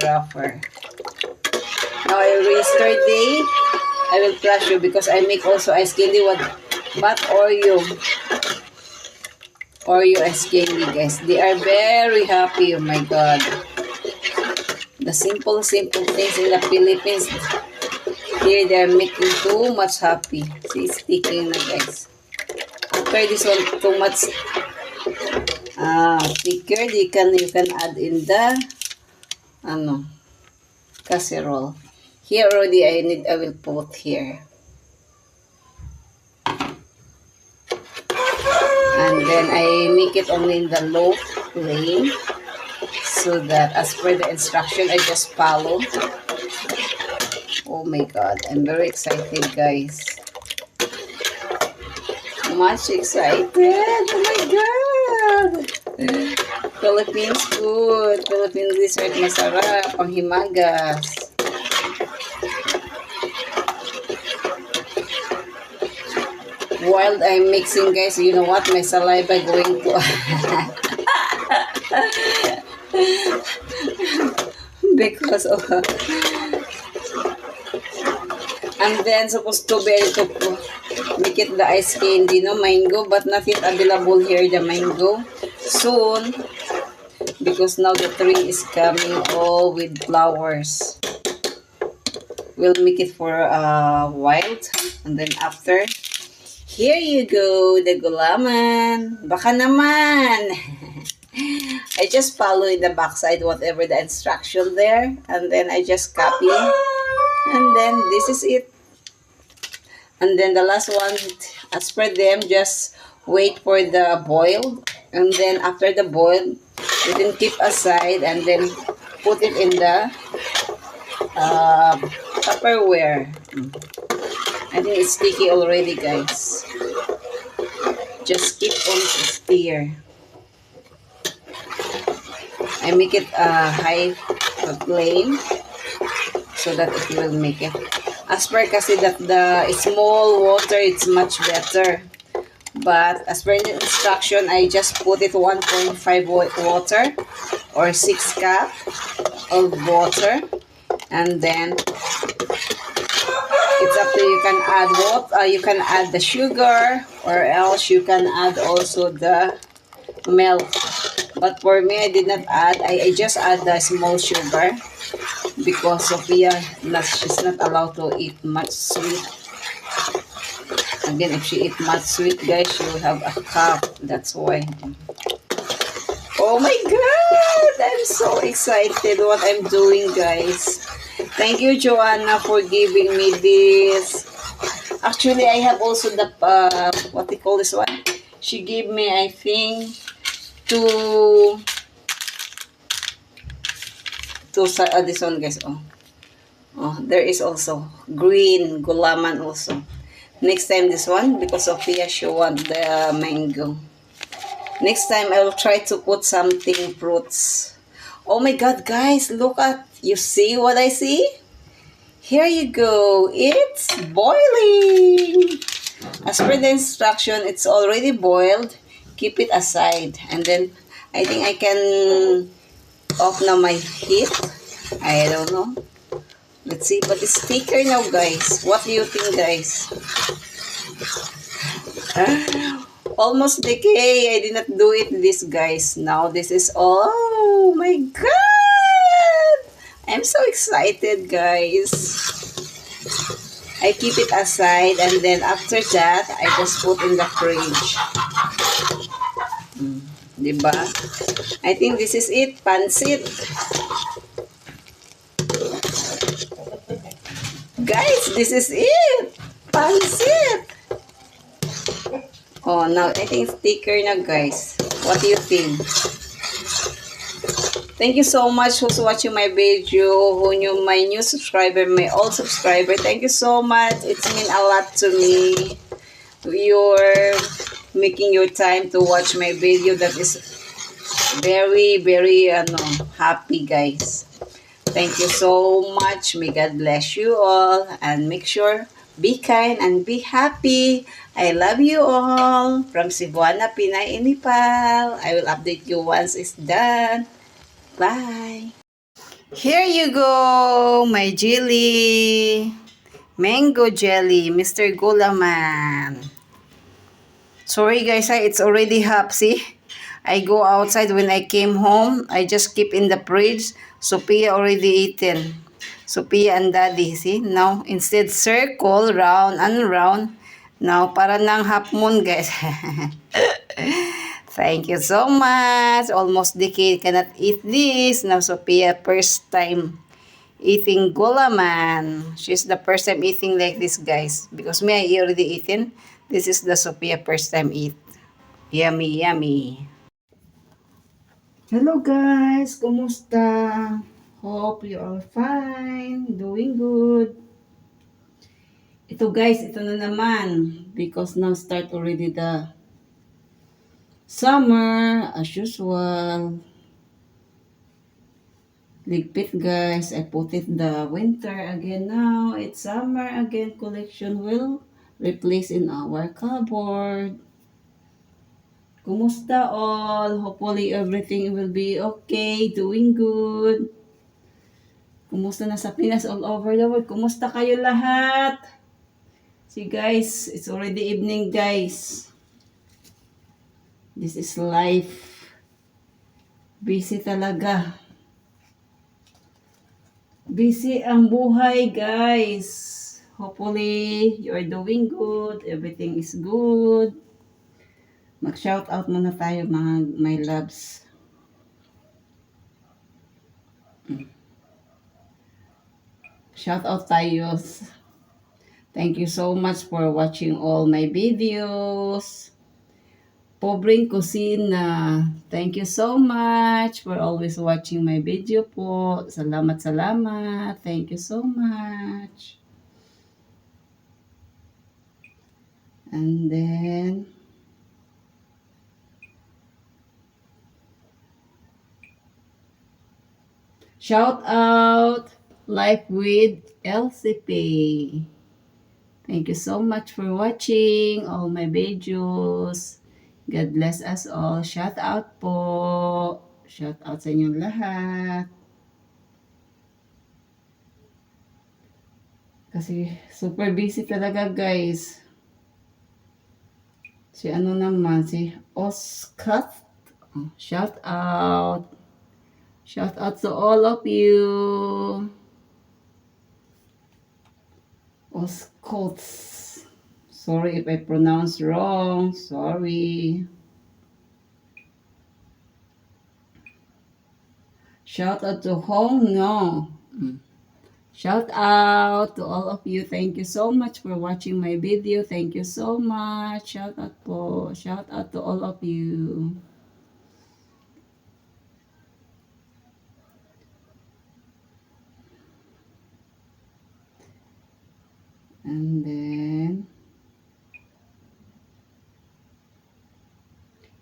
rougher. Now I restart day. I will crush you because I make also ice candy but Oreo. Oreo ice candy, guys. They are very happy. Oh my God. The simple things in the Philippines. Here they are making too much happy. See, sticking na, guys. After this one, too much thicker. You can add in the casserole. Here already I will put here. And then I make it only in the low flame so that as per the instruction I just follow. Oh my God, I'm very excited, guys. Much excited. Oh my God. Philippines food. Philippine dessert masarap. Panghimagas. While I'm mixing, guys, you know what? My saliva going to... because of... and then supposed to be to make it the ice candy, no? Mango, but not yet available here, the mango. Soon, because now the tree is coming all with flowers. We'll make it for wild. And then after... here you go, the gulaman. Baka naman. I just follow in the backside whatever the instruction there. And then I just copy. And then this is it. And then the last one, as per them, just wait for the boil. And then after the boil, you can keep aside and then put it in the Tupperware. I think it's sticky already, guys. Just keep on stir. I make it high flame so that it will make it. As per kasi that the small water, it's much better. But as per the instruction, I just put it 1.5 water or 6 cup of water. And then it's up to you. Can add what? You can add the sugar, or else you can add also the milk. But for me, I did not add. I just add the small sugar because Sophia, she's not allowed to eat much sweet. Again, if she eat much sweet, guys, she will have a cough. That's why. Oh my God! I'm so excited what I'm doing, guys. Thank you, Joanna, for giving me this. Actually, I have also the, what they call this one? She gave me, I think, this one, guys. Oh, there is also green gulaman also. Next time, this one, because Sophia, she want the mango. Next time, I will try to put something fruits. Oh my God, guys, look at, you see what I see? Here you go. It's boiling. As per the instruction, it's already boiled. Keep it aside. And then, I think I can off now my heat. I don't know. Let's see. But it's thicker now, guys. What do you think, guys? Almost decay. I did not do it this, guys. Now, this is all. Oh, my God. I'm so excited, guys. I keep it aside, and then after that, I just put in the fridge. Diba? I think this is it. Pansit. Guys, this is it. Pansit. Oh, now I think it's thicker na, guys. What do you think? Thank you so much who's watching my video, my new subscriber, my old subscriber. Thank you so much. It's mean a lot to me. You're making your time to watch my video. That is very, very happy, guys. Thank you so much. May God bless you all. And make sure, be kind and be happy. I love you all. From Cebuana, Pinay, Nepal. I will update you once it's done. Bye. Here you go, my jelly. Mango jelly, Mr. Gulaman. Sorry guys, it's already half. See? I go outside when I came home. I just keep in the fridge. Sophia already eaten. Sophia and Daddy. See? Now, instead circle, round and round. Now, para ng half moon guys. Thank you so much. Almost decade cannot eat this. Now, Sophia first time eating gulaman. She's the first time eating like this, guys. Because me, I already eaten. This is the Sophia first time eat. Yummy, yummy. Hello, guys. Kumusta? Hope you all fine. Doing good. Ito, guys. Ito na naman. Because now start already the summer. As usual. Ligpit, guys. I put it the winter again now. It's summer again. Collection will replace in our cupboard. Kumusta all? Hopefully everything will be okay. Doing good. Kumusta na sa Pinas all over the world? Kumusta kayo lahat? See guys, it's already evening guys. This is life. Busy talaga. Busy ang buhay guys. Hopefully you are doing good. Everything is good. Mag-shout out muna tayo mga my loves. Shout out tayo. Thank you so much for watching all my videos. Pobreng Kusina. Thank you so much for always watching my video po. Salamat, salamat. Thank you so much. And then, shout out Life with LCP. Thank you so much for watching all my videos. God bless us all. Shout out po. Shout out sa inyong lahat. Kasi super busy talaga guys. Si ano naman, si Oscar. Shout out. Shout out to all of you. Oscots. Sorry if I pronounce wrong. Sorry. Shout out to Hong No. Shout out to all of you. Thank you so much for watching my video. Thank you so much. Shout out po. Shout out to all of you. And then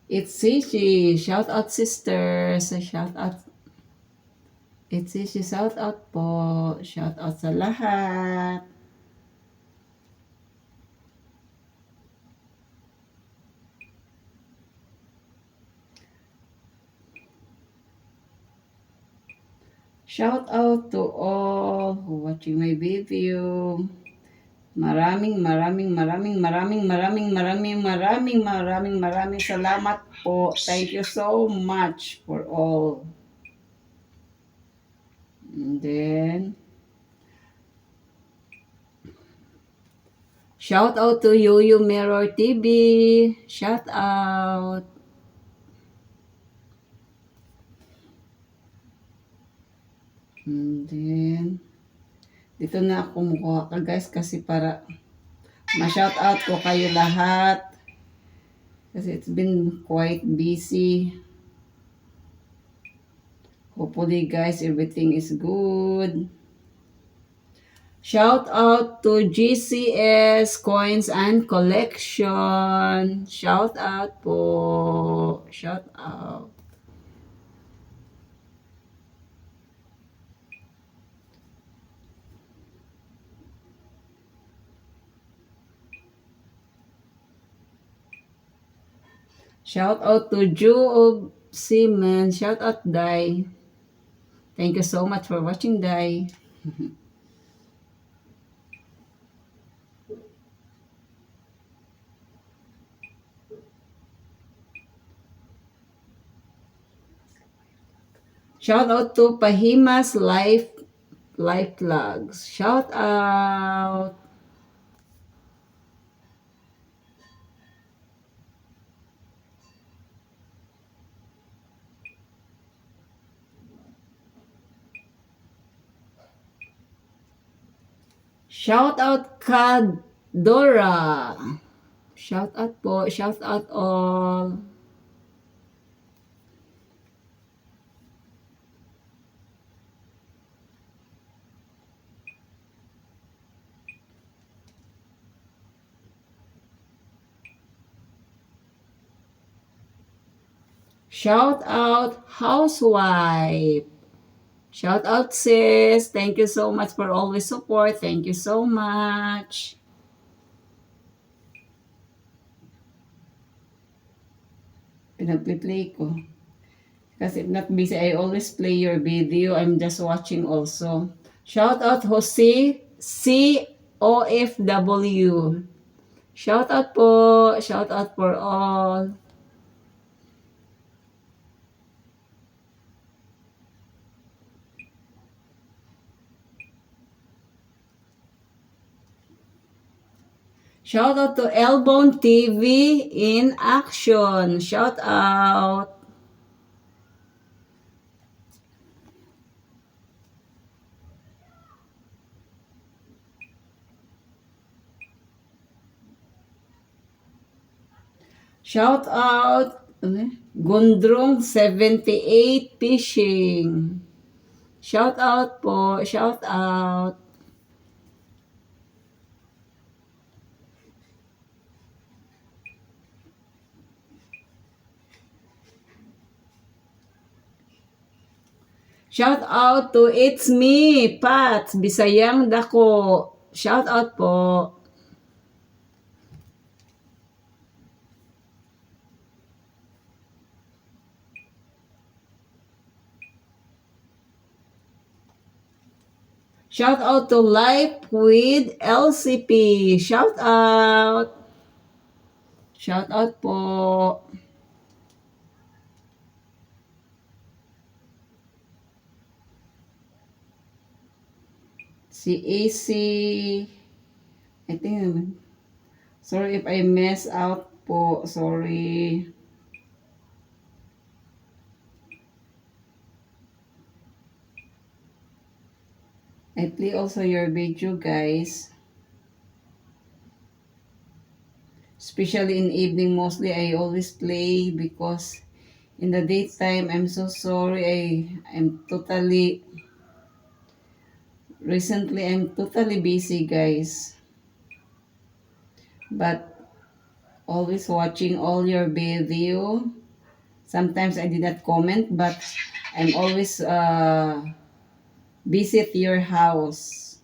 it's Cici. Shout out sisters. Shout out. It's Cici. Shout out po. Shout out sa lahat. Shout out to all who watching my video. Maraming salamat po. Thank you so much for all. And then, shout out to Yoyo Mirror TV. Shout out. And then, dito na ako mukha ka guys kasi para ma-shout out ko kayo lahat. Kasi it's been quite busy. Hopefully guys, everything is good. Shout out to GCS Coins and Collection. Shout out po. Shout out. Shout out to Joe of Seaman. Shout out Dai. Thank you so much for watching, Dai. Shout out to Pahima's Life Vlogs. Shout out. Shout out Kadora. Shout out po. Shout out all. Shout out housewife. Shout out sis. Thank you so much for always support. Thank you so much. Pinag-play ko. Kasi if not busy, I always play your video. I'm just watching also. Shout out Jose COFW. Shout out po. Shout out for all. Shout out to Elbone TV in action. Shout out. Shout out Gundrong 78 Fishing. Shout out po. Shout out. Shout out to It's Me, Pat, Bisayang Dako. Shout out po. Shout out to Life with LCP. Shout out. Shout out po. Si AC. I think, sorry if I mess out po. Sorry. I play also your video, guys. Especially in evening, mostly I always play because in the daytime, I'm so sorry. Recently, I'm totally busy, guys. But always watching all your video. Sometimes I did not comment, but I'm always visit your house.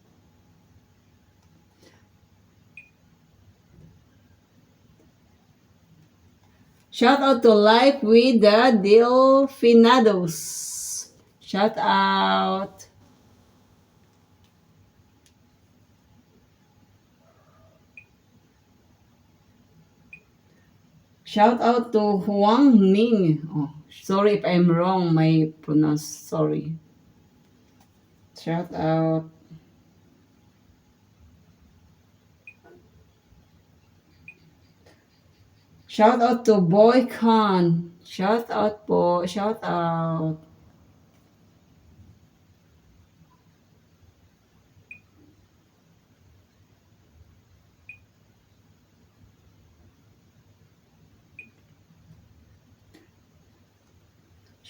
Shout out to Life with the Delfinados. Shout out. Shout out to Huang Ning. Oh, sorry if I'm wrong, my pronounce. Sorry. Shout out. Shout out to Boy Khan. Shout out po. Shout out.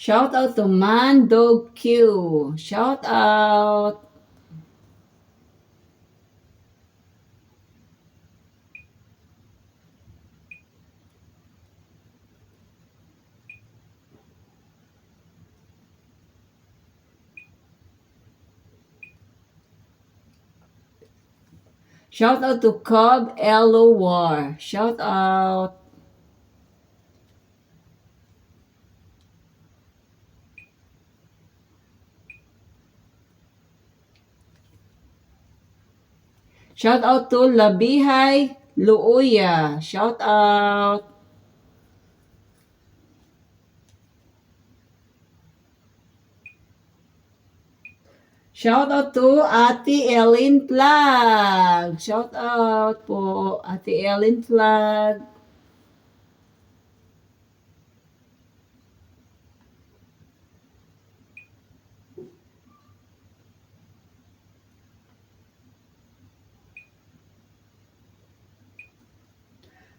Shout out to Mandog Q. Shout out. Shout out to Cobb War. Shout out. Shout out to Labihay Luuya. Shout out. Shout out to Ate Ellen Flag. Shout out po Ate Ellen Flag.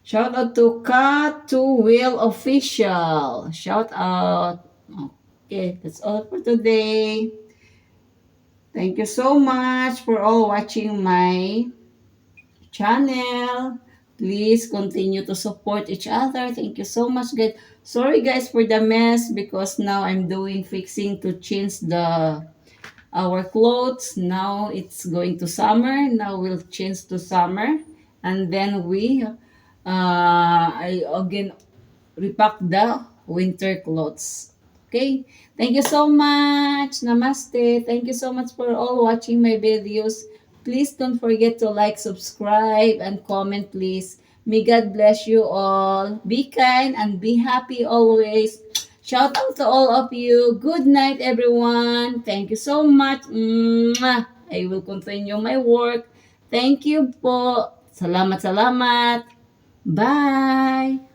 Shout out to Cat to Will Official. Shout out. Okay, that's all for today. Thank you so much for all watching my channel. Please continue to support each other. Thank you so much, guys. Sorry, guys, for the mess because now I'm doing fixing to change our clothes. Now it's going to summer. Now we'll change to summer, and then I again repack the winter clothes. Okay, thank you so much. Namaste. Thank you so much for all watching my videos. Please don't forget to like, subscribe, and comment, please. May God bless you all. Be kind and be happy always. Shout out to all of you. Good night, everyone. Thank you so much. Mwah. I will continue my work. Thank you po. Salamat, salamat. Bye.